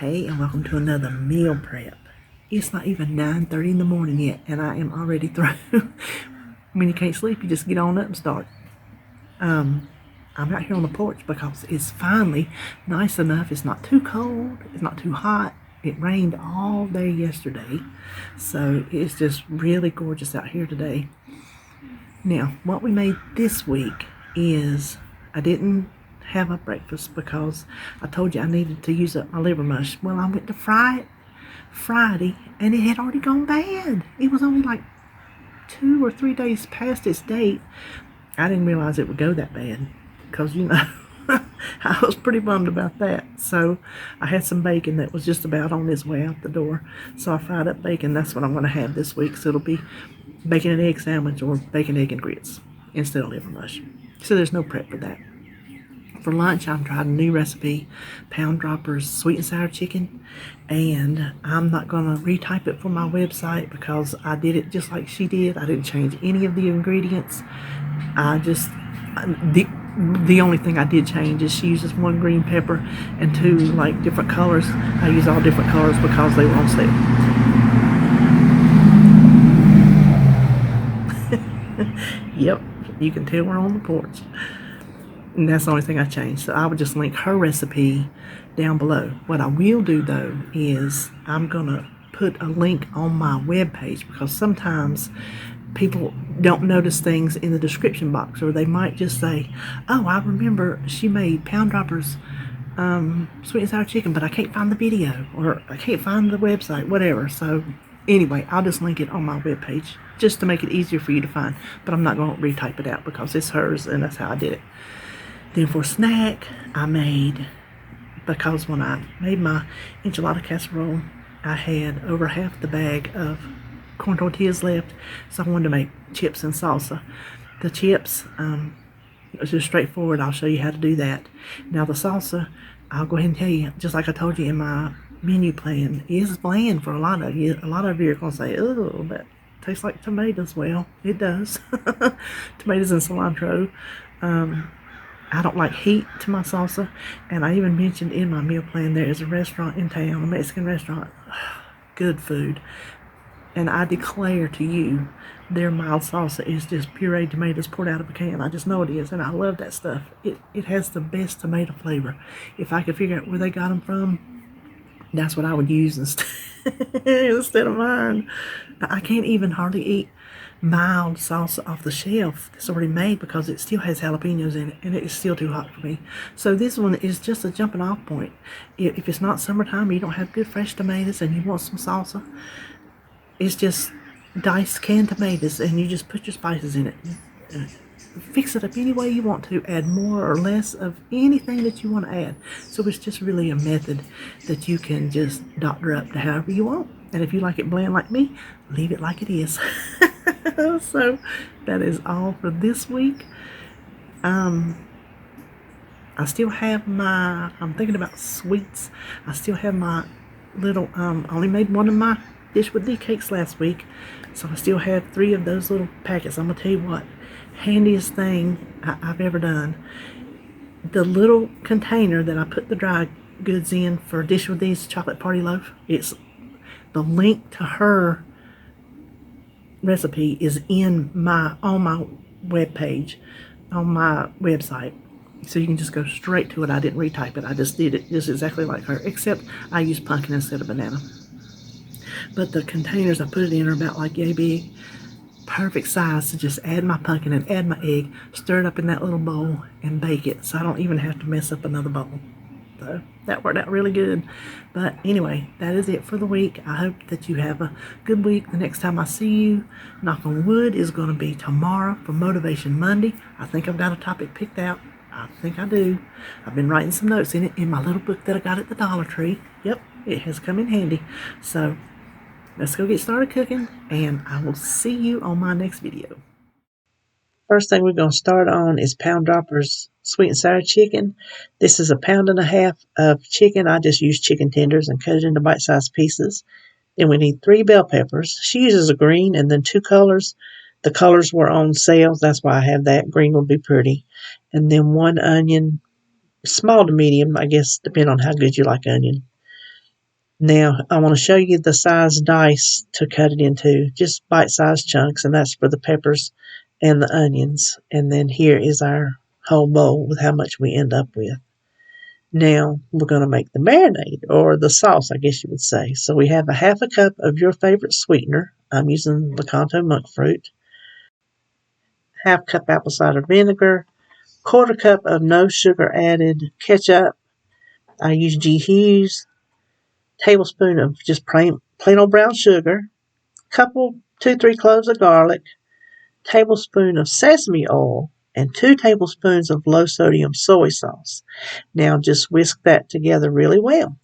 Hey, and welcome to another meal prep. It's not even 9:30 in the morning yet, and I am already through. When you can't sleep, you just get on up and start. I'm out here on the porch because it's finally nice enough. It's not too cold. It's not too hot. It rained all day yesterday, so it's just really gorgeous out here today. Now, what we made this week is I didn't have a breakfast because I told you I needed to use up my liver mush. Well, I went to fry it Friday and it had already gone bad. It was only like 2 or 3 days past its date. I didn't realize it would go that bad because, I was pretty bummed about that. So I had some bacon that was just about on its way out the door. So I fried up bacon. That's what I'm going to have this week. So it'll be bacon and egg sandwich or bacon, egg, and grits instead of liver mush. So there's no prep for that. For lunch, I've tried a new recipe, Pound Droppers sweet and sour chicken, and I'm not going to retype it for my website because I did it just like she did. I didn't change any of the ingredients. The only thing I did change is she uses 1 green pepper and 2 like different colors. I use all different colors because they were on sale. Yep, you can tell we're on the porch. And that's the only thing I changed. So I would just link her recipe down below. What I will do though is I'm going to put a link on my webpage because sometimes people don't notice things in the description box, or they might just say, oh, I remember she made Pound Droppers sweet and sour chicken, but I can't find the video, or I can't find the website, whatever. So anyway, I'll just link it on my webpage just to make it easier for you to find, but I'm not going to retype it out because it's hers and that's how I did it. Then for snack, because when I made my enchilada casserole, I had over half the bag of corn tortillas left, so I wanted to make chips and salsa. The chips, it was just straightforward. I'll show you how to do that. Now the salsa, I'll go ahead and tell you, just like I told you in my menu plan, is bland for a lot of you. A lot of you are going to say, oh, that tastes like tomatoes. Well, it does. Tomatoes and cilantro. I don't like heat to my salsa, and I even mentioned in my meal plan there is a restaurant in town, a Mexican restaurant, good food, and I declare to you, their mild salsa is just pureed tomatoes poured out of a can. I just know it is, and I love that stuff. It has the best tomato flavor. If I could figure out where they got them from, that's what I would use instead of mine. I can't even hardly eat mild salsa off the shelf that's already made because it still has jalapenos in it and it is still too hot for me. So this one is just a jumping off point. If it's not summertime, you don't have good fresh tomatoes and you want some salsa, it's just diced canned tomatoes and you just put your spices in it. Fix it up any way you want to, add more or less of anything that you want to add. So it's just really a method that you can just doctor up to however you want. And if you like it bland like me, leave it like it is. So that is all for this week. I still have I'm thinking about sweets. I still have my little, I only made one of my dish with D cakes last week. So I still have 3 of those little packets. I'm going to tell you what, handiest thing I've ever done. The little container that I put the dry goods in for Dish with D's chocolate party loaf, it's the link to her recipe is on my webpage, on my website. So you can just go straight to it. I didn't retype it. I just did it just exactly like her, except I used pumpkin instead of banana. But the containers I put it in are about like yay big. Perfect size to just add my pumpkin and add my egg, stir it up in that little bowl, and bake it. So I don't even have to mess up another bowl. So that worked out really good. But anyway, that is it for the week. I hope that you have a good week. The next time I see you, knock on wood, is going to be tomorrow for Motivation Monday. I think I've got a topic picked out. I think I do. I've been writing some notes in it in my little book that I got at the Dollar Tree. Yep, it has come in handy. So let's go get started cooking, and I will see you on my next video. First thing we're going to start on is Pound Droppers sweet and sour chicken. This is 1.5 pounds of chicken. I just use chicken tenders and cut it into bite-sized pieces. Then we need 3 bell peppers. She uses a green and then 2 colors. The colors were on sale. That's why I have that. Green will be pretty. And then 1 onion, small to medium, I guess, depending on how good you like onion. Now, I want to show you the size dice to cut it into, just bite-sized chunks, and that's for the peppers and the onions. And then here is our whole bowl with how much we end up with. Now, we're going to make the marinade, or the sauce, I guess you would say. So we have a half a cup of your favorite sweetener. I'm using Lakanto monk fruit. Half cup apple cider vinegar. Quarter cup of no sugar added ketchup. I use G. Hughes. Tablespoon of just plain old brown sugar. Couple, 2-3 cloves of garlic. Tablespoon of sesame oil. And 2 tablespoons of low sodium soy sauce. Now just whisk that together really well.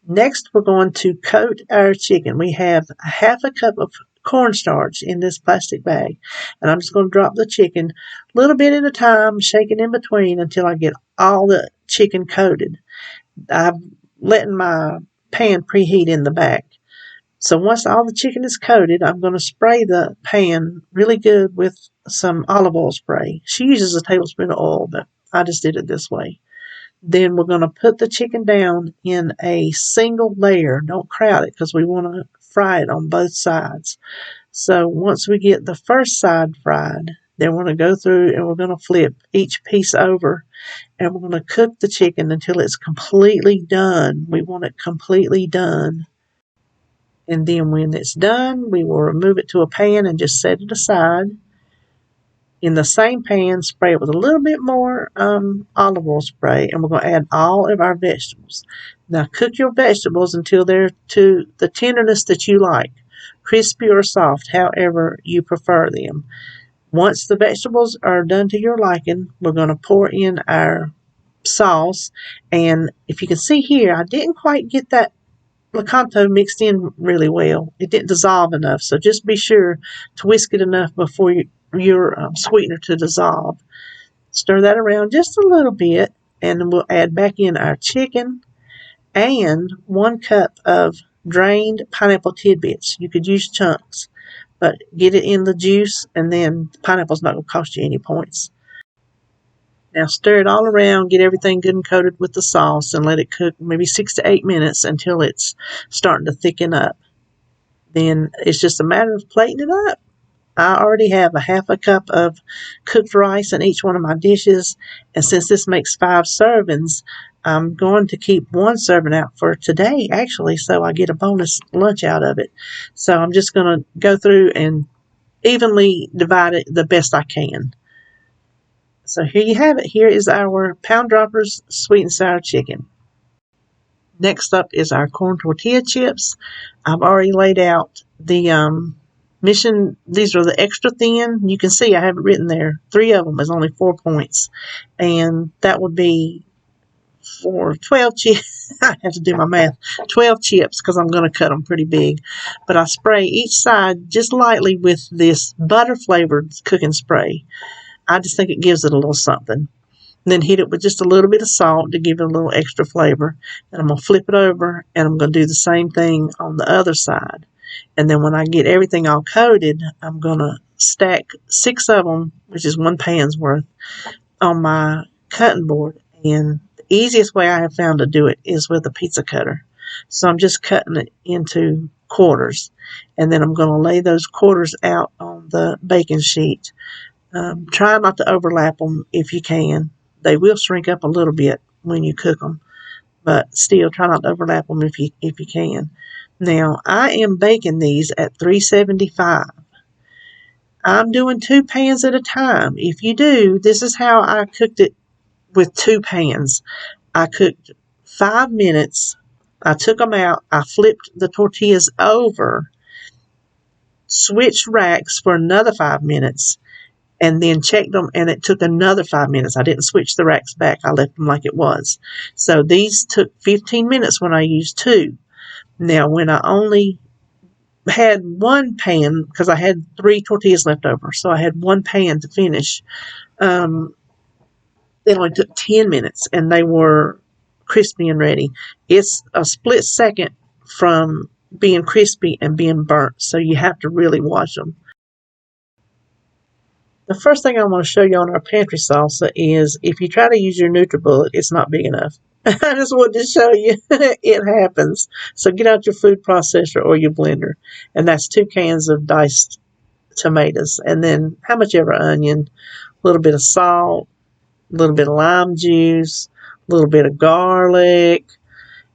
Next, we're going to coat our chicken. We have a half a cup of cornstarch in this plastic bag. And I'm just going to drop the chicken a little bit at a time, shaking in between until I get all the chicken coated. I've letting my pan preheat in the back. So once all the chicken is coated, I'm going to spray the pan really good with some olive oil spray. She uses a tablespoon of oil, but I just did it this way. Then we're going to put the chicken down in a single layer. Don't crowd it because we want to fry it on both sides. So once we get the first side fried, then we're going to go through and we're going to flip each piece over. And we're going to cook the chicken until it's completely done. We want it completely done. And then when it's done, we will remove it to a pan and just set it aside. In the same pan, spray it with a little bit more olive oil spray, and we're going to add all of our vegetables. Now, cook your vegetables until they're to the tenderness that you like, crispy or soft, however you prefer them. Once the vegetables are done to your liking, we're going to pour in our sauce. And if you can see here, I didn't quite get that Lakanto mixed in really well. It didn't dissolve enough, so just be sure to whisk it enough before your sweetener to dissolve. Stir that around just a little bit, and then we'll add back in our chicken and 1 cup of drained pineapple tidbits. You could use chunks, but get it in the juice, and then the pineapple's not going to cost you any points. Now stir it all around, get everything good and coated with the sauce, and let it cook maybe 6 to 8 minutes until it's starting to thicken up. Then it's just a matter of plating it up. I already have a half a cup of cooked rice in each one of my dishes, and since this makes 5 servings, I'm going to keep 1 serving out for today, actually, so I get a bonus lunch out of it. So I'm just going to go through and evenly divide it the best I can. So here you have it. Here is our Pound Droppers sweet and sour chicken. Next up is our corn tortilla chips. I've already laid out the mission. These are the extra thin. You can see I have it written there. 3 of them is only 4 points. And that would be for 12 chips. I have to do my math. 12 chips because I'm going to cut them pretty big. But I spray each side just lightly with this butter-flavored cooking spray. I just think it gives it a little something. And then hit it with just a little bit of salt to give it a little extra flavor. And I'm going to flip it over, and I'm going to do the same thing on the other side. And then when I get everything all coated, I'm going to stack 6 of them, which is 1 pan's worth, on my cutting board. And the easiest way I have found to do it is with a pizza cutter. So I'm just cutting it into quarters. And then I'm going to lay those quarters out on the baking sheet. Try not to overlap them if you can. They will shrink up a little bit when you cook them, but still try not to overlap them if you can. Now, I am baking these at 375. I'm doing 2 pans at a time. If you do, this is how I cooked it with 2 pans. I cooked 5 minutes. I took them out. I flipped the tortillas over, switched racks for another 5 minutes, and then checked them, and it took another 5 minutes. I didn't switch the racks back. I left them like it was. So these took 15 minutes when I used 2. Now, when I only had 1 pan, because I had 3 tortillas left over, so I had 1 pan to finish, it only took 10 minutes, and they were crispy and ready. It's a split second from being crispy and being burnt, so you have to really watch them. The first thing I want to show you on our Pantry Salsa is if you try to use your NutriBullet, it's not big enough. I just wanted to show you it happens. So get out your food processor or your blender, and that's 2 cans of diced tomatoes, and then how much ever onion, a little bit of salt, a little bit of lime juice, a little bit of garlic,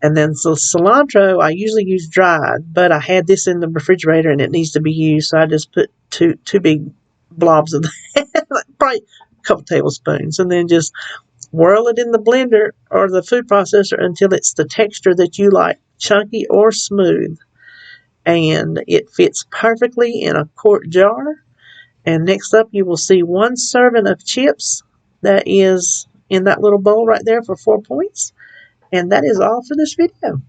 and then so cilantro. I usually use dried, but I had this in the refrigerator and it needs to be used, so I just put two big blobs of that, probably a couple tablespoons, and then just whirl it in the blender or the food processor until it's the texture that you like, chunky or smooth. And it fits perfectly in a quart jar. And next up, you will see 1 serving of chips that is in that little bowl right there for 4 points. And that is all for this video.